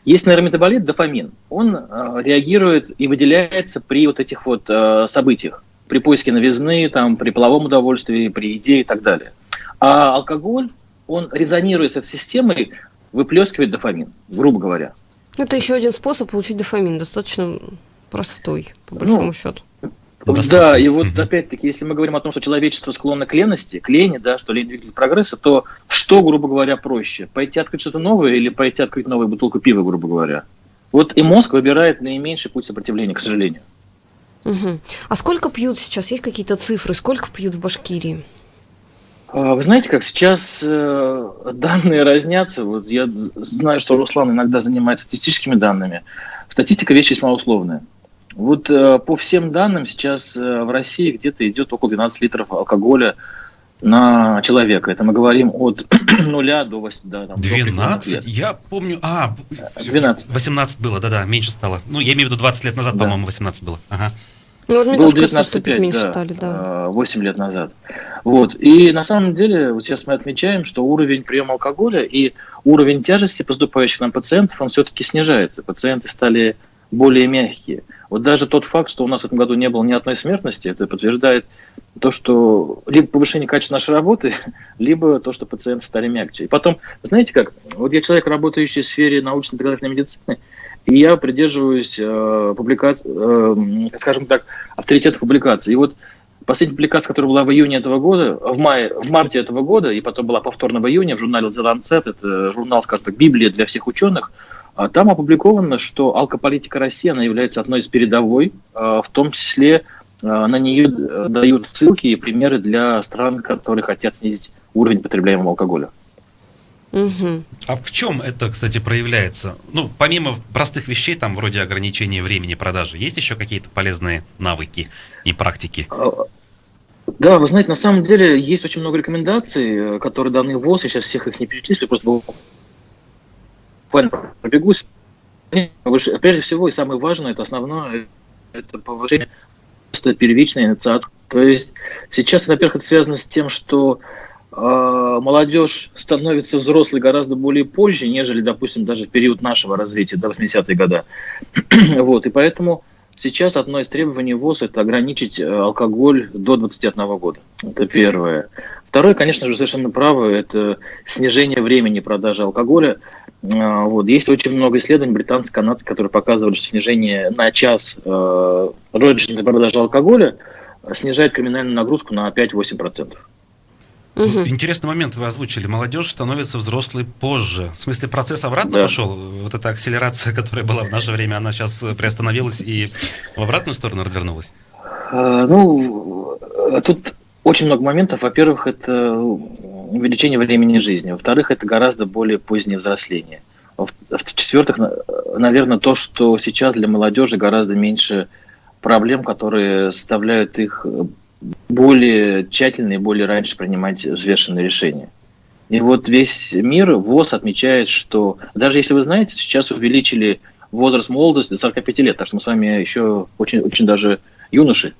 Есть нейрометаболит, дофамин. Он реагирует и выделяется при вот этих вот событиях, при поиске новизны, там, при половом удовольствии, при еде и так далее. А алкоголь, он резонирует с этой системой, выплескивает дофамин, грубо говоря. Это еще один способ получить дофамин, достаточно простой, по большому счету. Да, и вот опять-таки, если мы говорим о том, что человечество склонно к лености, к лени, да, что лень двигатель прогресса, то что, грубо говоря, проще? Пойти открыть что-то новое или пойти открыть новую бутылку пива, грубо говоря? Вот и мозг выбирает наименьший путь сопротивления, к сожалению. Угу. А сколько пьют сейчас? Есть какие-то цифры? Сколько пьют в Башкирии? Вы знаете, как сейчас данные разнятся. Вот я знаю, что Руслан иногда занимается статистическими данными. Статистика вещь весьма условная. Вот по всем данным сейчас в России где-то идет около 12 литров алкоголя на человека. Это мы говорим от 0 до 8. Да, там, 12? Я помню... 12. 18 было, да-да, меньше стало. Ну, я имею в виду 20 лет назад, по-моему, 18 было. Ага. Ну, вот мне было тоже кажется, что 19,5, меньше да, стали, да. 8 лет назад. Вот. И на самом деле, вот сейчас мы отмечаем, что уровень приема алкоголя и уровень тяжести поступающих нам пациентов, он все-таки снижается. Пациенты стали более мягкие. Вот даже тот факт, что у нас в этом году не было ни одной смертности, это подтверждает то, что либо повышение качества нашей работы, либо то, что пациенты стали мягче. И потом, знаете как, вот я человек, работающий в сфере научно-доказательной медицины, и я придерживаюсь скажем так, авторитета публикаций. И вот последняя публикация, которая была в июне этого года, в марте этого года, и потом была повторно в июне в журнале The Lancet, это журнал, скажем так, Библия для всех ученых, там опубликовано, что алкополитика России, она является одной из передовой, в том числе на нее дают ссылки и примеры для стран, которые хотят снизить уровень потребляемого алкоголя. Угу. А в чем это, кстати, проявляется? Ну, помимо простых вещей, там, вроде ограничения времени продажи, есть еще какие-то полезные навыки и практики? Да, вы знаете, на самом деле есть очень много рекомендаций, которые даны в ВОЗ, я сейчас всех их не перечислю, просто буквально пробегусь. Прежде всего, и самое важное, это основное, это повышение первичной инициации. То есть сейчас, во-первых, это связано с тем, что молодежь становится взрослой гораздо более позже, нежели, допустим, даже в период нашего развития, до 80-е годы. Вот, и поэтому сейчас одно из требований ВОЗ – это ограничить алкоголь до 21 года. Это первое. Второе, конечно же, совершенно правы, это снижение времени продажи алкоголя. Вот. Есть очень много исследований британцев, канадцев, которые показывают, что снижение на час розничной продажи алкоголя снижает криминальную нагрузку на 5-8%. Интересный момент вы озвучили. Молодежь становится взрослой позже. В смысле, процесс обратно пошел? Вот эта акселерация, которая была в наше время, она сейчас приостановилась и в обратную сторону развернулась? Тут очень много моментов. Во-первых, это увеличение времени жизни. Во-вторых, это гораздо более позднее взросление. В-четвертых, наверное, то, что сейчас для молодежи гораздо меньше проблем, которые заставляют их более тщательно и более раньше принимать взвешенные решения. И вот весь мир, ВОЗ отмечает, что даже если вы знаете, сейчас увеличили возраст молодости до 45 лет, так что мы с вами еще очень, очень даже юноши.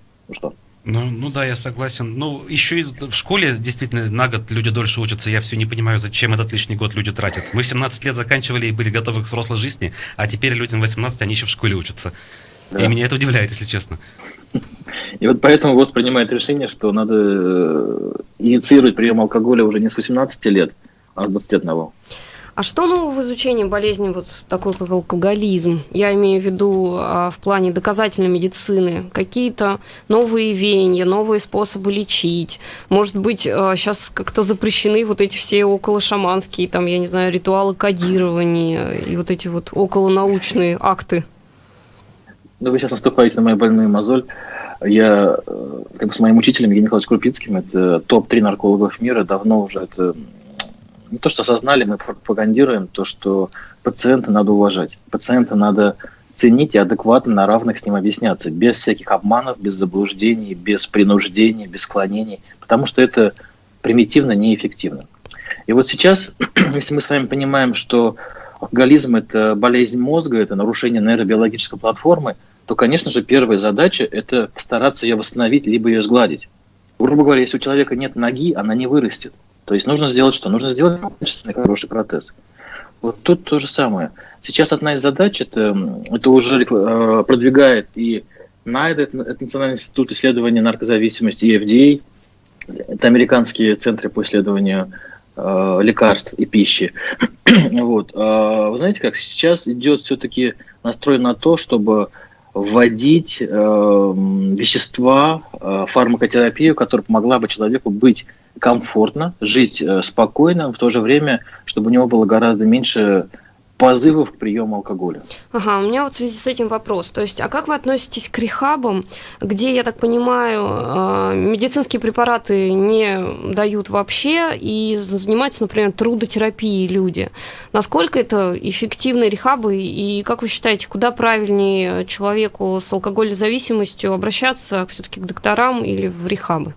Ну да, я согласен. Еще и в школе действительно на год люди дольше учатся. Я все не понимаю, зачем этот лишний год люди тратят. Мы в 17 лет заканчивали и были готовы к взрослой жизни, а теперь людям 18, они еще в школе учатся. Да. И меня это удивляет, если честно. И вот поэтому ВОЗ принимает решение, что надо инициировать прием алкоголя уже не с 18 лет, а с 21. А что нового в изучении болезни вот такой, как алкоголизм? Я имею в виду в плане доказательной медицины. Какие-то новые веяния, новые способы лечить. Может быть, сейчас как-то запрещены вот эти все околошаманские, там, я не знаю, ритуалы кодирования и вот эти вот околонаучные акты? Вы сейчас наступаете на мою больную мозоль. Я с моим учителем Евгением Николаевичем Крупицким, это топ-3 наркологов мира, давно уже это... Не то, что осознали, мы пропагандируем то, что пациента надо уважать. Пациента надо ценить и адекватно на равных с ним объясняться. Без всяких обманов, без заблуждений, без принуждения, без склонений. Потому что это примитивно, неэффективно. И вот сейчас, если мы с вами понимаем, что алкоголизм – это болезнь мозга, это нарушение нейробиологической платформы, то, конечно же, первая задача – это постараться ее восстановить, либо ее сгладить. Грубо говоря, если у человека нет ноги, она не вырастет. То есть нужно сделать что? Нужно сделать качественный, хороший протез. Вот тут то же самое. Сейчас одна из задач, это уже продвигает и NIDA, это Национальный институт исследования наркозависимости, и FDA, это американские центры по исследованию лекарств и пищи. Вот. Вы знаете, как сейчас идет все-таки настрой на то, чтобы вводить вещества, фармакотерапию, которая помогла бы человеку быть комфортно, жить спокойно, в то же время, чтобы у него было гораздо меньше позывов к приему алкоголя. Ага, у меня вот в связи с этим вопрос. То есть, а как вы относитесь к рехабам, где, я так понимаю, медицинские препараты не дают вообще и занимаются, например, трудотерапией люди? Насколько это эффективные рехабы и как вы считаете, куда правильнее человеку с алкоголезависимостью обращаться все-таки к докторам или в рехабы?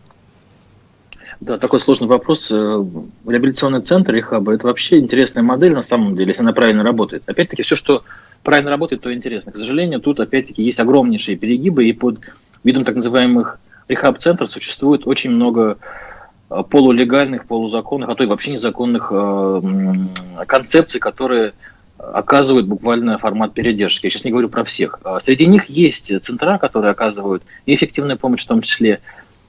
Да, такой сложный вопрос. Реабилитационный центр рехаба – это вообще интересная модель на самом деле, если она правильно работает. Опять-таки, все, что правильно работает, то интересно. К сожалению, тут опять-таки есть огромнейшие перегибы, и под видом так называемых рехаб-центров существует очень много полулегальных, полузаконных, а то и вообще незаконных концепций, которые оказывают буквально формат передержки. Я сейчас не говорю про всех. Среди них есть центра, которые оказывают и эффективную помощь в том числе.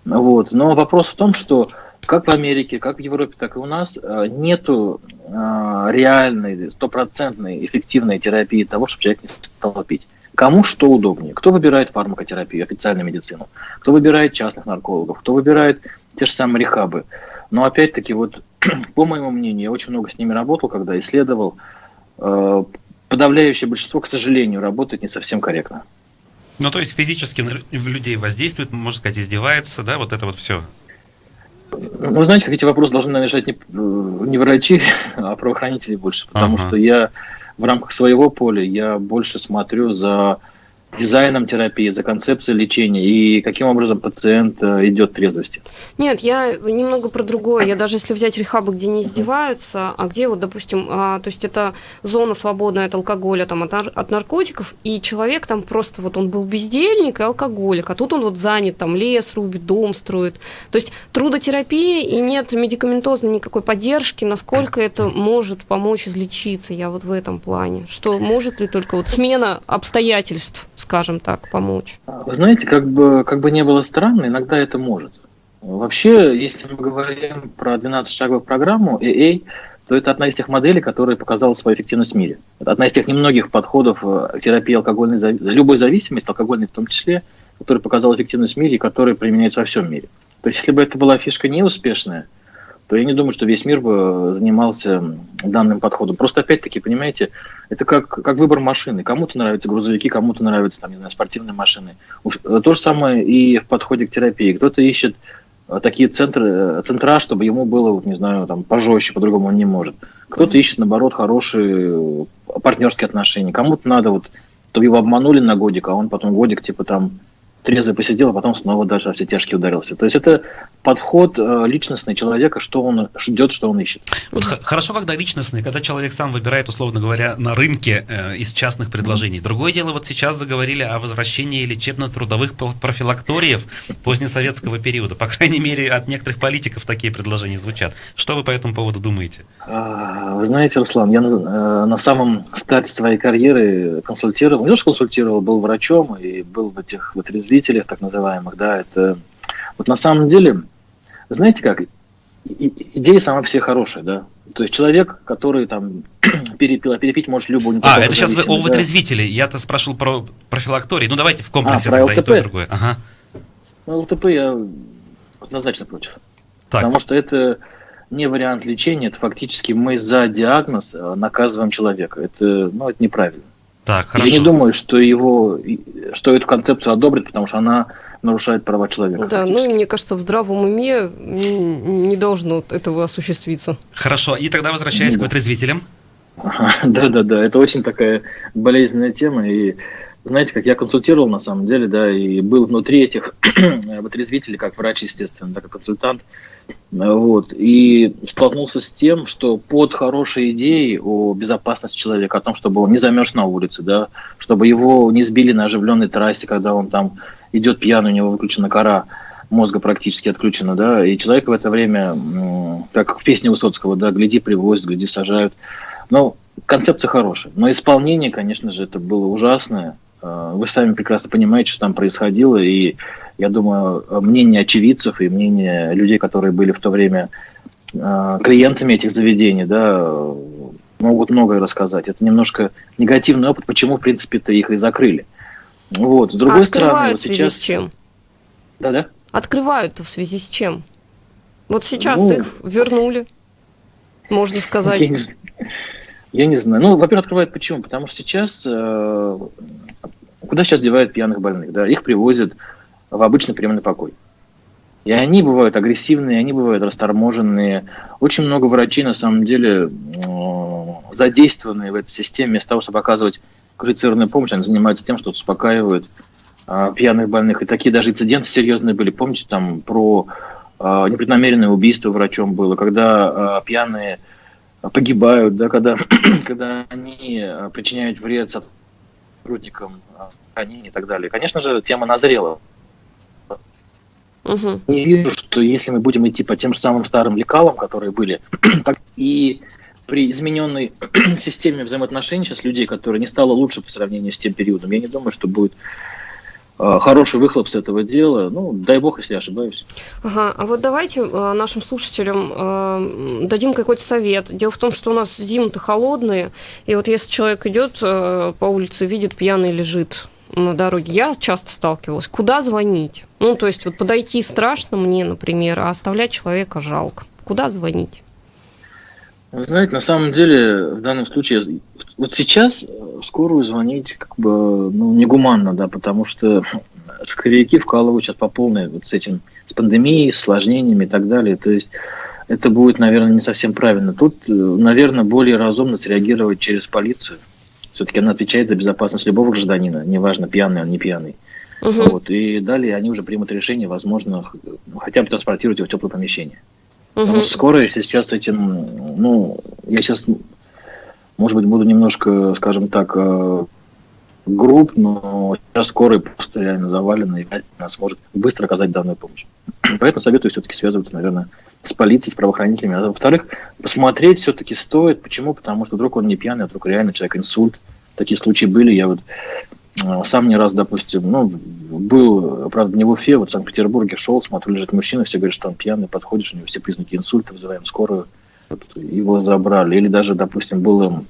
Вот. Но вопрос в том, что как в Америке, как в Европе, так и у нас нету реальной, стопроцентной эффективной терапии того, чтобы человек не стал пить. Кому что удобнее? Кто выбирает фармакотерапию, официальную медицину? Кто выбирает частных наркологов? Кто выбирает те же самые рехабы? Но опять-таки, вот, по моему мнению, я очень много с ними работал, когда исследовал. Подавляющее большинство, к сожалению, работает не совсем корректно. Ну, то есть физически на людей воздействует, можно сказать, издевается, да, вот это вот все. Ну, знаете, как эти вопросы должны решать не врачи, а правоохранители больше, потому что я в рамках своего поля, я больше смотрю за дизайном терапии, за концепцией лечения и каким образом пациент идет к трезвости. Нет, я немного про другое. Я даже если взять рехабы, где не издеваются, а где вот, допустим, то есть это зона свободная от алкоголя, там, от наркотиков, и человек там просто вот он был бездельник и алкоголик, а тут он вот занят, там лес рубит, дом строит. То есть трудотерапия и нет медикаментозной никакой поддержки, насколько это может помочь излечиться, я вот в этом плане. Что может ли только вот смена обстоятельств, скажем так, помочь? Вы знаете, как бы не было странно, иногда это может. Вообще, если мы говорим про 12-шаговую программу AA, то это одна из тех моделей, которая показала свою эффективность в мире. Это одна из тех немногих подходов к терапии алкогольной любой зависимости, алкогольной в том числе, которая показала эффективность в мире и которая применяется во всем мире. То есть, если бы это была фишка неуспешная, то я не думаю, что весь мир бы занимался данным подходом. Просто опять-таки, понимаете, это как выбор машины. Кому-то нравятся грузовики, кому-то нравятся там, не знаю, спортивные машины. То же самое и в подходе к терапии. Кто-то ищет такие центра, чтобы ему было, не знаю, там, пожестче, по-другому он не может. Кто-то ищет, наоборот, хорошие партнерские отношения. Кому-то надо, вот, чтобы его обманули на годик, а он потом годик, типа, там, трезвый посидел, а потом снова даже во все тяжкие ударился. То есть это подход личностный человека, что он ждет, что он ищет. Вот хорошо, когда личностный, когда человек сам выбирает, условно говоря, на рынке из частных предложений. Другое дело, вот сейчас заговорили о возвращении лечебно-трудовых профилакториев позднесоветского периода. По крайней мере, от некоторых политиков такие предложения звучат. Что вы по этому поводу думаете? Вы знаете, Руслан, я на самом старте своей карьеры консультировал, не то что консультировал, был врачом и был в этих вот резвителях, так называемых, да, это вот на самом деле, знаете как, идея сама по себе хорошая, да, то есть человек, который там перепил, а перепить может любую... это сейчас вы о вытрезвителе, я-то спрашивал про профилакторий, ну давайте в комплексе тогда и то, и другое. Ага. Ну, ЛТП я однозначно против, потому что это не вариант лечения, это фактически мы за диагноз наказываем человека, это неправильно. Так, хорошо. Я не думаю, что эту концепцию одобрят, потому что она нарушает права человека. Да, мне кажется, в здравом уме не должно этого осуществиться. Хорошо, и тогда возвращаясь к вытрезвителям. Да, это очень такая болезненная тема, и знаете, как я консультировал на самом деле, да, и был внутри этих вытрезвителей, как врач, естественно, да, как консультант, вот, и столкнулся с тем, что под хорошей идеей о безопасности человека, о том, чтобы он не замерз на улице, да, чтобы его не сбили на оживленной трассе, когда он там идет пьяный, у него выключена кора мозга практически отключена, да, и человек в это время, как в песне Высоцкого, да, гляди привозят, гляди сажают. Концепция хорошая, но исполнение, конечно же, это было ужасное. Вы сами прекрасно понимаете, что там происходило, и я думаю, мнение очевидцев и мнение людей, которые были в то время клиентами этих заведений, да, могут многое рассказать. Это немножко негативный опыт, почему, в принципе-то, их и закрыли. Вот. С другой стороны, вот сейчас... в связи с чем? Да? Открывают-то в связи с чем? Вот сейчас их вернули, можно сказать. Я не знаю. Во-первых, открывают почему? Потому что сейчас... Куда сейчас девают пьяных больных? Да? Их привозят в обычный приемный покой. И они бывают агрессивные, они бывают расторможенные. Очень много врачей, на самом деле, задействованные в этой системе. Вместо того, чтобы оказывать квалифицированную помощь, они занимаются тем, что успокаивают пьяных больных. И такие даже инциденты серьезные были. Помните, там про непреднамеренное убийство врачом было, когда пьяные погибают, да, когда они причиняют вред сотрудникам, ранений и так далее. Конечно же, тема назрела. Не вижу, что если мы будем идти по тем же самым старым лекалам, которые были, и при измененной системе взаимоотношений сейчас людей, которые не стало лучше по сравнению с тем периодом, я не думаю, что будет хороший выхлоп с этого дела. Дай бог, если я ошибаюсь. Ага, а вот давайте нашим слушателям дадим какой-то совет. Дело в том, что у нас зимы-то холодные, и вот если человек идет по улице, видит, пьяный лежит на дороге, я часто сталкивалась, куда звонить? То есть вот подойти страшно мне, например, а оставлять человека жалко. Куда звонить? Вы знаете, на самом деле, в данном случае, вот сейчас в скорую звонить негуманно, да, потому что скоряки вкалывают сейчас по полной вот с пандемией, с осложнениями и так далее. То есть это будет, наверное, не совсем правильно. Тут, наверное, более разумно среагировать через полицию. Все-таки она отвечает за безопасность любого гражданина, неважно, пьяный он, не пьяный. Вот, и далее они уже примут решение, возможно, хотя бы транспортировать его в теплое помещение. Потому что скорая сейчас с этим, я сейчас, может быть, буду немножко, скажем так, груб, но сейчас скорая просто реально завалена, и она сможет быстро оказать данную помощь. Поэтому советую все-таки связываться, наверное, с полицией, с правоохранителями. А во-вторых, посмотреть все-таки стоит. Почему? Потому что вдруг он не пьяный, а вдруг реально человек инсульт. Такие случаи были. Я вот сам не раз, допустим, был, правда, не в Уфе, вот в Санкт-Петербурге шел, смотрю, лежит мужчина, все говорят, что он пьяный, подходишь, у него все признаки инсульта, вызываем скорую, вот, его забрали. Или даже, допустим,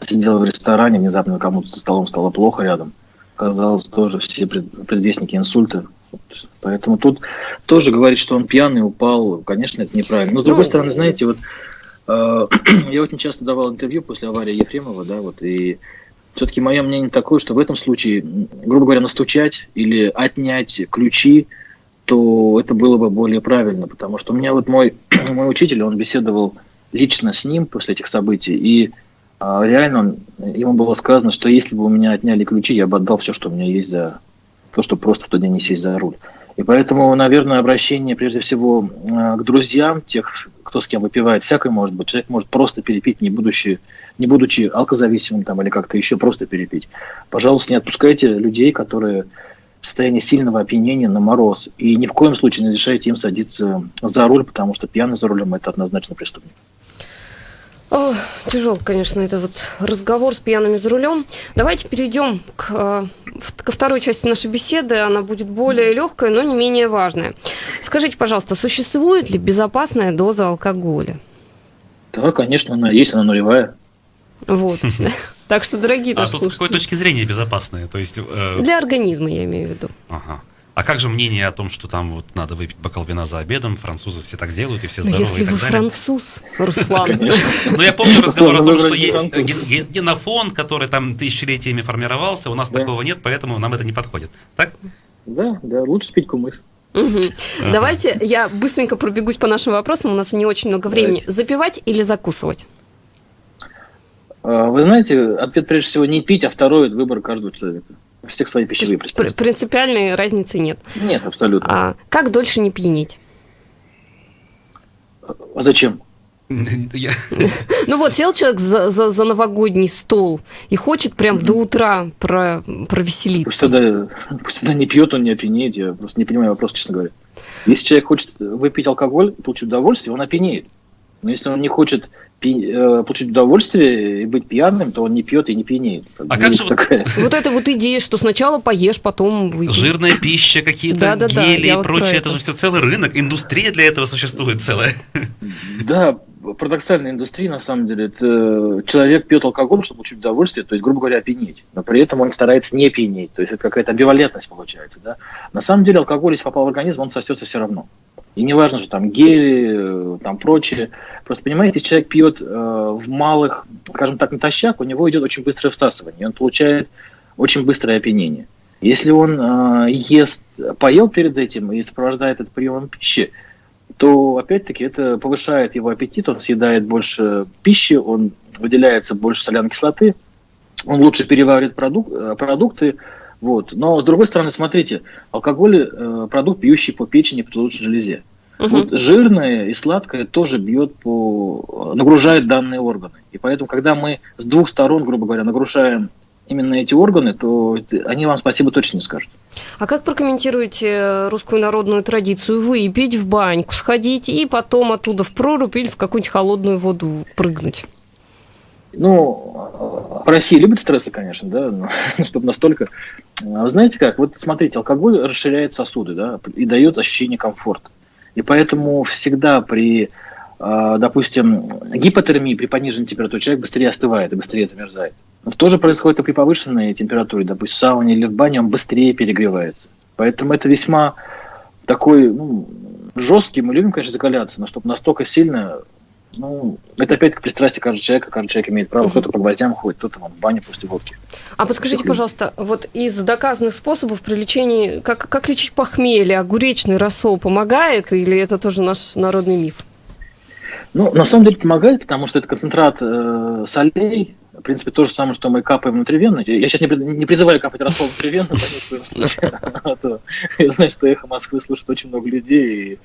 сидел в ресторане, внезапно кому-то за столом стало плохо рядом. Казалось, тоже все предвестники инсульта. Вот. Поэтому тут тоже говорить, что он пьяный, упал, конечно, это неправильно. Но с другой стороны, знаете, вот я очень часто давал интервью после аварии Ефремова, да, вот, и все-таки мое мнение такое, что в этом случае, грубо говоря, настучать или отнять ключи, то это было бы более правильно, потому что у меня вот мой учитель, он беседовал лично с ним после этих событий, и реально ему было сказано, что если бы у меня отняли ключи, я бы отдал все, что у меня есть за то, чтобы просто в тот день не сесть за руль. И поэтому, наверное, обращение прежде всего к друзьям, тех, кто с кем выпивает, всякое может быть. Человек может просто перепить, не будучи алкозависимым там, или как-то еще просто перепить. Пожалуйста, не отпускайте людей, которые в состоянии сильного опьянения на мороз. И ни в коем случае не разрешайте им садиться за руль, потому что пьяный за рулем – это однозначно преступник. Тяжел, конечно, это вот разговор с пьяными за рулем. Давайте перейдем ко второй части нашей беседы. Она будет более легкая, но не менее важная. Скажите, пожалуйста, существует ли безопасная доза алкоголя? Да, конечно, она есть, она нулевая. Вот. Так что, дорогие наши слушатели... А тут с какой точки зрения безопасная? То есть, для организма, я имею в виду. Ага. А как же мнение о том, что там вот надо выпить бокал вина за обедом? Французы все так делают, и все здоровы, если и так вы далее. Француз, Руслан. Ну, я помню разговор о том, что есть генофонд, который там тысячелетиями формировался, у нас такого нет, поэтому нам это не подходит. Так? Да, лучше пить кумыс. Давайте я быстренько пробегусь по нашим вопросам, у нас не очень много времени. Запивать или закусывать? Вы знаете, ответ прежде всего не пить, а второй – это выбор каждого человека. У всех свои пищевые пристрастия. Принципиальной разницы нет. Нет, абсолютно. Как дольше не пьянеть? А зачем? Ну вот, сел человек за новогодний стол и хочет прям до утра провеселиться. Пусть тогда не пьет, он не опьянеет. Я просто не понимаю вопрос, честно говоря. Если человек хочет выпить алкоголь и получить удовольствие, он опьянеет. Но если он не хочет получить удовольствие и быть пьяным, то он не пьет и не пьянеет. А как же вот эта вот идея, что сначала поешь, потом выпьешь. Жирная пища, какие-то гели и прочее, это же все целый рынок, индустрия для этого существует целая. Да, парадоксальная индустрия, на самом деле. Это человек пьет алкоголь, чтобы получить удовольствие, то есть, грубо говоря, опьянеть. Но при этом он старается не пьянеть, то есть это какая-то амбивалентность получается. Да? На самом деле алкоголь, если попал в организм, он сосется все равно. И не важно, что там гели, там прочее. Просто, понимаете, человек пьет в малых, скажем так, натощак, у него идет очень быстрое всасывание, и он получает очень быстрое опьянение. Если он поел перед этим и сопровождает это приемом пищи, то, опять-таки, это повышает его аппетит, он съедает больше пищи, он выделяется больше соляной кислоты, он лучше переваривает продукты. Вот. Но, с другой стороны, смотрите, алкоголь – продукт, бьющий по печени и поджелудочной железе. Вот жирное и сладкое тоже нагружает данные органы. И поэтому, когда мы с двух сторон, грубо говоря, нагружаем именно эти органы, то они вам спасибо точно не скажут. А как прокомментируете русскую народную традицию выпить в баньку, сходить и потом оттуда в прорубь или в какую-нибудь холодную воду прыгнуть? Ну, в России любят стрессы, конечно, да, но чтобы настолько... Знаете как, вот смотрите, алкоголь расширяет сосуды, да, и дает ощущение комфорта. И поэтому всегда при, допустим, гипотермии, при пониженной температуре человек быстрее остывает и быстрее замерзает. Но то же происходит и при повышенной температуре, допустим, в сауне или в бане, он быстрее перегревается. Поэтому это весьма такой, жесткий, мы любим, конечно, закаляться, но чтобы настолько сильно... это опять-таки пристрастие каждого человек имеет право, кто-то по гвоздям ходит, кто-то в баню после водки. А подскажите, пожалуйста, вот из доказанных способов при лечении, как лечить похмелье, огуречный рассол помогает или это тоже наш народный миф? На самом деле помогает, потому что это концентрат солей, в принципе, то же самое, что мы капаем внутривенно. Я сейчас не призываю капать рассол внутривенно, ни в коем случае. Я знаю, что «Эхо Москвы» слушает очень много людей,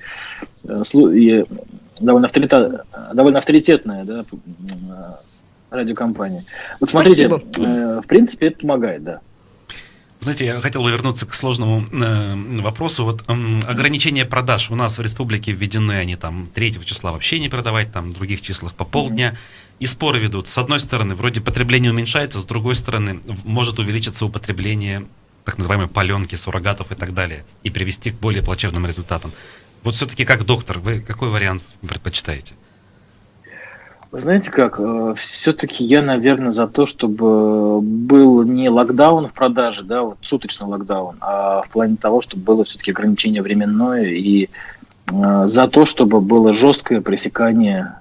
и довольно авторитетная, да, радиокомпания. Вот смотрите, в принципе, это помогает, да. Знаете, я хотел бы вернуться к сложному вопросу. Вот ограничения продаж у нас в республике введены, они там 3 числа вообще не продавать, там в других числах по полдня. И споры ведут. С одной стороны, вроде потребление уменьшается, с другой стороны, может увеличиться употребление так называемой паленки, суррогатов и так далее, и привести к более плачевным результатам. Вот все-таки как доктор, вы какой вариант предпочитаете? Вы знаете как, все-таки я, наверное, за то, чтобы был не локдаун в продаже, да, вот суточный локдаун, а в плане того, чтобы было все-таки ограничение временное, и за то, чтобы было жесткое пресекание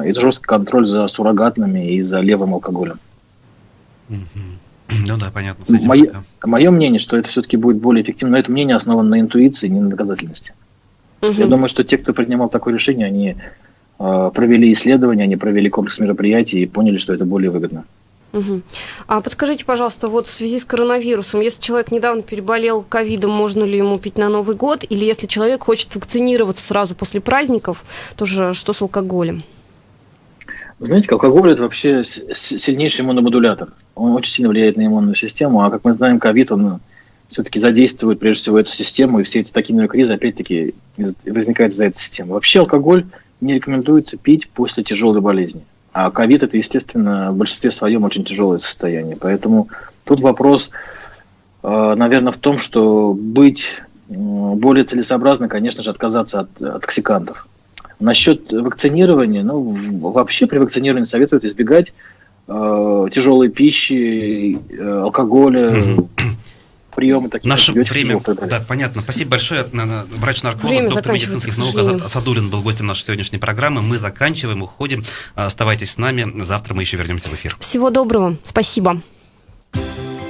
и жесткий контроль за суррогатными и за левым алкоголем. Ну да, понятно. Мое мнение, что это все-таки будет более эффективно, но это мнение основано на интуиции, не на доказательности. Я думаю, что те, кто принимал такое решение, они провели исследования, они провели комплекс мероприятий и поняли, что это более выгодно. А подскажите, пожалуйста, вот в связи с коронавирусом, если человек недавно переболел ковидом, можно ли ему пить на Новый год? Или если человек хочет вакцинироваться сразу после праздников, тоже что с алкоголем? Вы знаете, алкоголь – это вообще сильнейший иммуномодулятор. Он очень сильно влияет на иммунную систему, а как мы знаем, ковид, он все-таки задействует прежде всего эту систему, и все эти цитокиновые кризы опять-таки возникают из-за этой системы. Вообще алкоголь не рекомендуется пить после тяжелой болезни. А ковид – это, естественно, в большинстве своем очень тяжелое состояние. Поэтому тут вопрос, наверное, в том, что быть более целесообразно, конечно же, отказаться от токсикантов. Насчет вакцинирования, вообще при вакцинировании советуют избегать тяжелой пищи, алкоголя, приемы таких. Наше время, да, понятно. Спасибо большое. Врач-нарколог, доктор медицинских наук Азат Асадуллин был гостем нашей сегодняшней программы. Мы заканчиваем, уходим. Оставайтесь с нами. Завтра мы еще вернемся в эфир. Всего доброго. Спасибо.